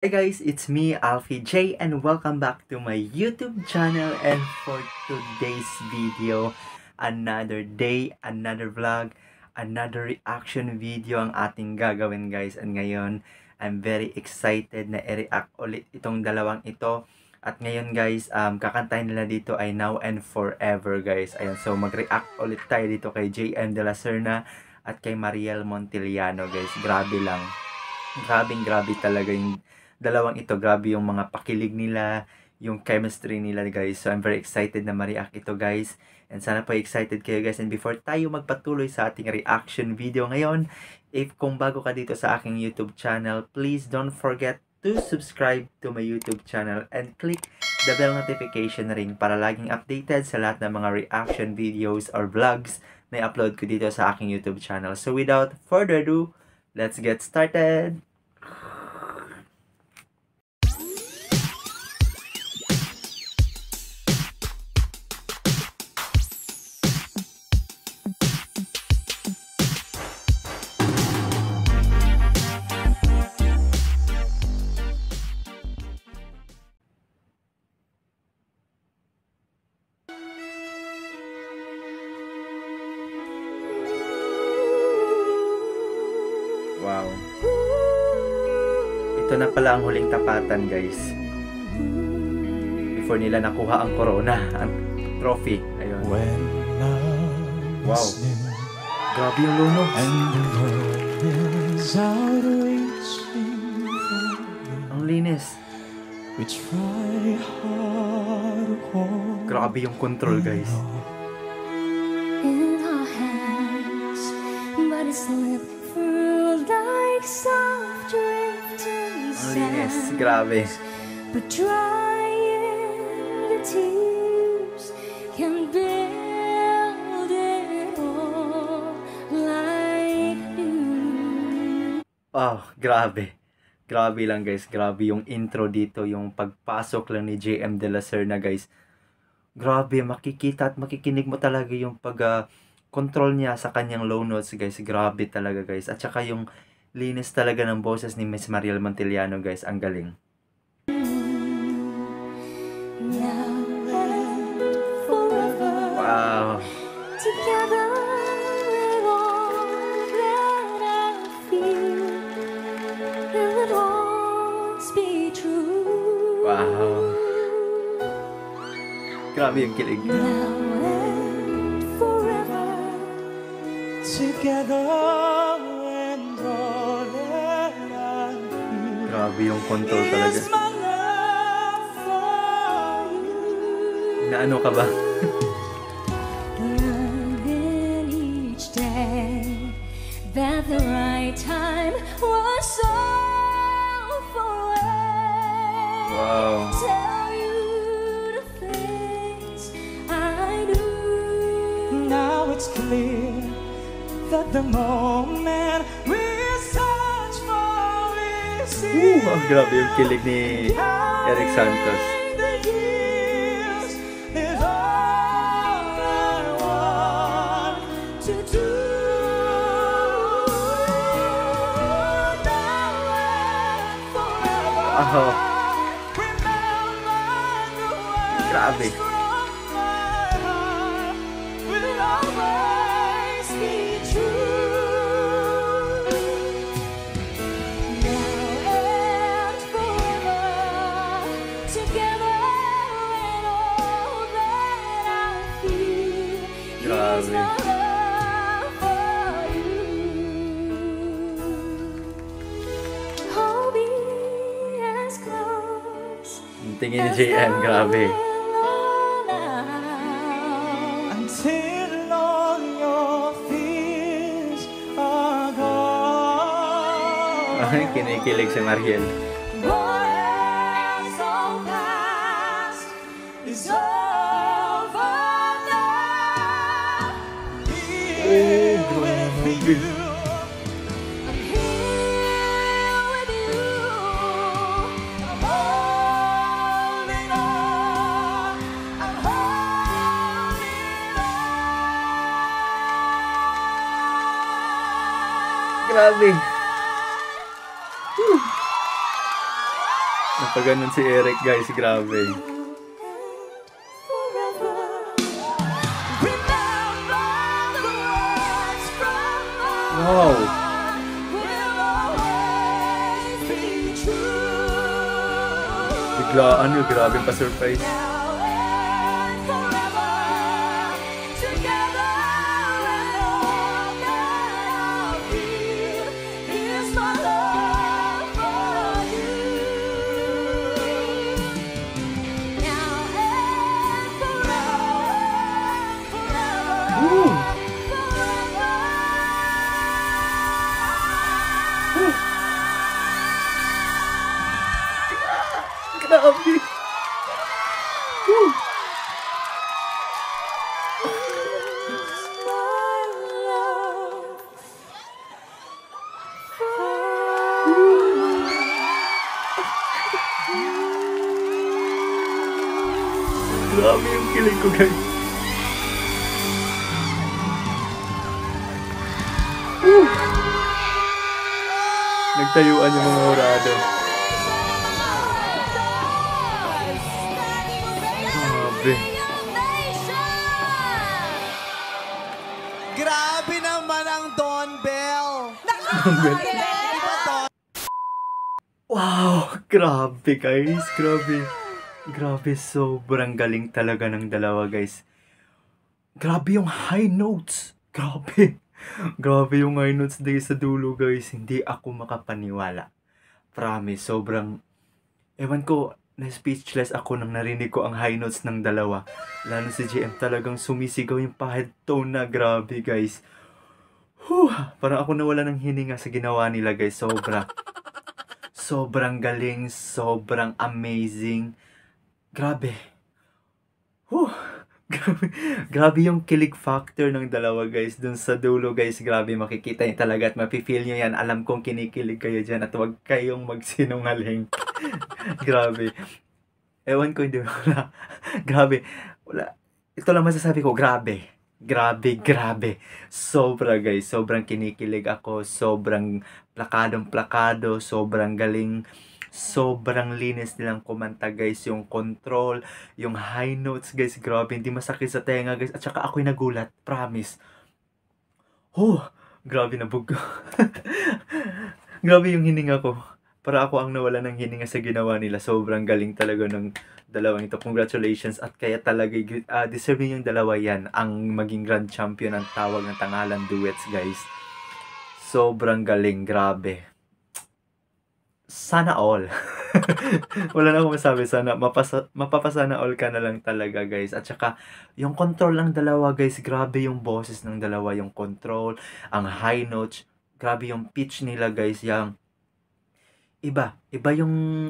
Hi guys, it's me, Alfie J, and welcome back to my YouTube channel. And for today's video, another day, another vlog, another reaction video ang ating gagawin guys. And ngayon, I'm very excited na i-react ulit itong dalawang ito. At ngayon guys, kakantahin nila dito ay Now and Forever guys. Ayan, so mag-react ulit tayo dito kay JM De La Serna at kay Mariel Montiliano guys. Grabe lang. Grabe talaga yung dalawang ito. Grabe yung mga pakilig nila, yung chemistry nila guys. So I'm very excited na ma-react ito guys. And sana po excited kayo guys. And before tayo magpatuloy sa ating reaction video ngayon, kung bago ka dito sa aking YouTube channel, please don't forget to subscribe to my YouTube channel and click the bell notification ring para laging updated sa lahat ng mga reaction videos or vlogs na i-upload ko dito sa aking YouTube channel. So without further ado, let's get started! Wow. Ito na pala ang huling tapatan, guys. Before nila nakuha ang corona, ang trophy. Ayun. Wow. Grabe yung luno. Ang linis. Grabe yung control, guys. Ang linis, grabe. But drying the tears can build it all like new. Oh, grabe. Grabe lang guys, grabe yung intro dito, yung pagpasok lang ni JM De La Serna guys. Grabe, makikita at makikinig mo talaga yung control niya sa kanyang low notes guys. Grabe talaga guys. At saka yung linis talaga ng boses ni Miss Mariel Montiliano guys. Ang galing. Wow. Together with all that I feel, it would always be true. Wow. Grabe yung kilig. Now and forever, together and all that I feel. Grabe yung control talaga. Is my love for you. Naano ka ba? Learning each day that the right time was so far away. Wow. Tell you the things I do. Now it's clear that the moment we search for is here. Ang grabe yung kilig ni Eric Santos. The years is all I want to do. Now and forever. Wow. Remember the words Grabe. from my heart will always be true. Now and forever, together and all that I feel is Grabe. my love for you. Hold me as close Ang tingin ni JM, grabe. until all your fears are gone. Ay, kinikilig si Mariel. What's all past is over now. Here with you. I'm here with you. I'm holding on. I'm holding on. Grabe. Napaganon si Eric guys, grabe. Wow! Biglaan yun, grabe pa surprise. Grabe! Grabe yung kilig ko guys. Nagtayuan yung mga horado. Grabe naman ang Don Bell. Wow! Grabe guys, grabe. Grabe, sobrang galing talaga ng dalawa guys. Grabe yung high notes. Grabe. Grabe yung high notes day sa dulo guys. Hindi ako makapaniwala. Promise, sobrang... Ewan ko, na-speechless ako nang narinig ko ang high notes ng dalawa. Lalo si JM talagang sumisigaw yung pa-head tone na grabe guys. Parang ako nawala ng hininga sa ginawa nila guys. Sobrang galing, sobrang amazing. Grabe. Grabe yung kilig factor ng dalawa guys. Dun sa dulo guys, grabe makikita nyo talaga at mapifeel nyo yan. Alam kong kinikilig kayo dyan at huwag kayong magsinungaling. Grabe. Ewan ko, hindi wala. Grabe. Wala. Ito lang masasabi ko, grabe. Grabe. Sobra guys. Sobrang kinikilig ako. Sobrang plakadong-plakado. Sobrang galing. Sobrang linis nilang kumanta guys. Yung control, yung high notes guys. Grabe. Hindi masakit sa tenga guys. At saka ako'y nagulat. Promise. Grabe na bug. Grabe yung hininga ko. Para ako ang nawala ng hininga sa ginawa nila. Sobrang galing talaga ng dalawang ito. Congratulations. At kaya talaga deserve yung dalawa yan ang maging grand champion ang tawag ng Tangalan Duets guys. Sobrang galing. Grabe. Sana all. Wala na akong masabi. Sana mapapasana all ka na lang talaga guys. At saka yung control ng dalawa guys. Grabe yung boses ng dalawa. Yung control. Ang high notes. Grabe yung pitch nila guys. Yung iba yung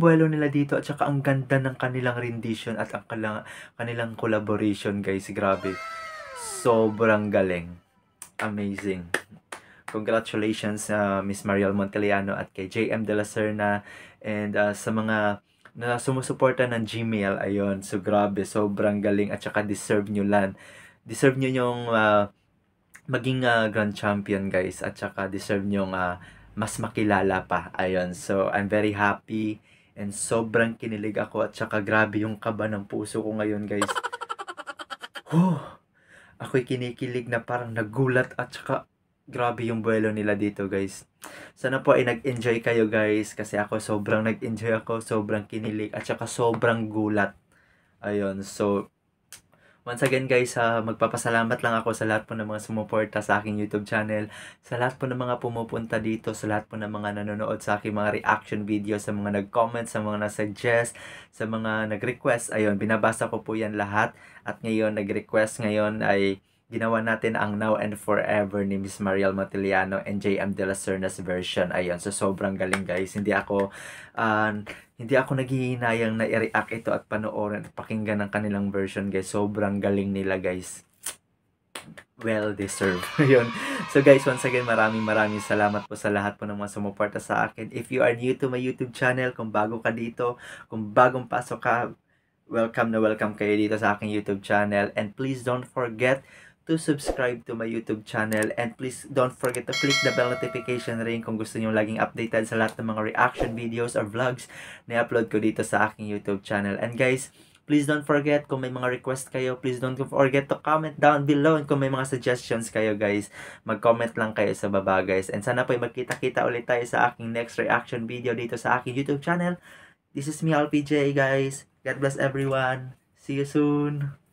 buwelo nila dito at saka ang ganda ng kanilang rendition at ang kanilang collaboration guys. Grabe. Sobrang galing. Amazing. Congratulations Miss Mariel Monteliano at kay JM De La Serna and sa mga na sumusuporta ng Gmail. Ayun. So grabe. Sobrang galing at saka deserve nyo yung maging grand champion guys at saka deserve nyo mas makilala pa. Ayun. So, I'm very happy and sobrang kinilig ako at saka grabe yung kaba ng puso ko ngayon, guys. Ako'y kinikilig na parang nagulat at saka grabe yung buwelo nila dito, guys. Sana po ay nag-enjoy kayo, guys, kasi ako sobrang nag-enjoy ako, sobrang kinilig at saka sobrang gulat. Ayun. So, once again guys, magpapasalamat lang ako sa lahat po ng mga sumuporta sa aking YouTube channel, sa lahat po ng mga pumupunta dito, sa lahat po ng mga nanonood sa aking mga reaction videos, sa mga nag-comment, sa mga nag-suggest, sa mga nag-request. Ayun, binabasa ko po yan lahat. At ngayon, nag-request ngayon ay ginawa natin ang Now and Forever ni Miss Mariel Monteliano and JM De La Serna's version. Ayun, so sobrang galing guys. Hindi ako naghihinayang na i-react ito at panoorin at pakinggan ng kanilang version guys. Sobrang galing nila guys. Well deserved. Ayun. So guys, once again, maraming salamat po sa lahat po ng mga sumuporta sa akin. If you are new to my YouTube channel, kung bago ka dito, kung bagong pasok ka, welcome kayo dito sa aking YouTube channel. And please don't forget to subscribe to my YouTube channel. And please don't forget to click the bell notification ring kung gusto nyo laging updated sa lahat ng mga reaction videos or vlogs na upload ko dito sa aking YouTube channel. And guys, please don't forget kung may mga request kayo, please don't forget to comment down below. And kung may mga suggestions kayo guys, mag-comment lang kayo sa baba guys. And sana po ay magkita-kita ulit tayo sa aking next reaction video dito sa aking YouTube channel. This is me, Alfie J, guys. God bless everyone. See you soon.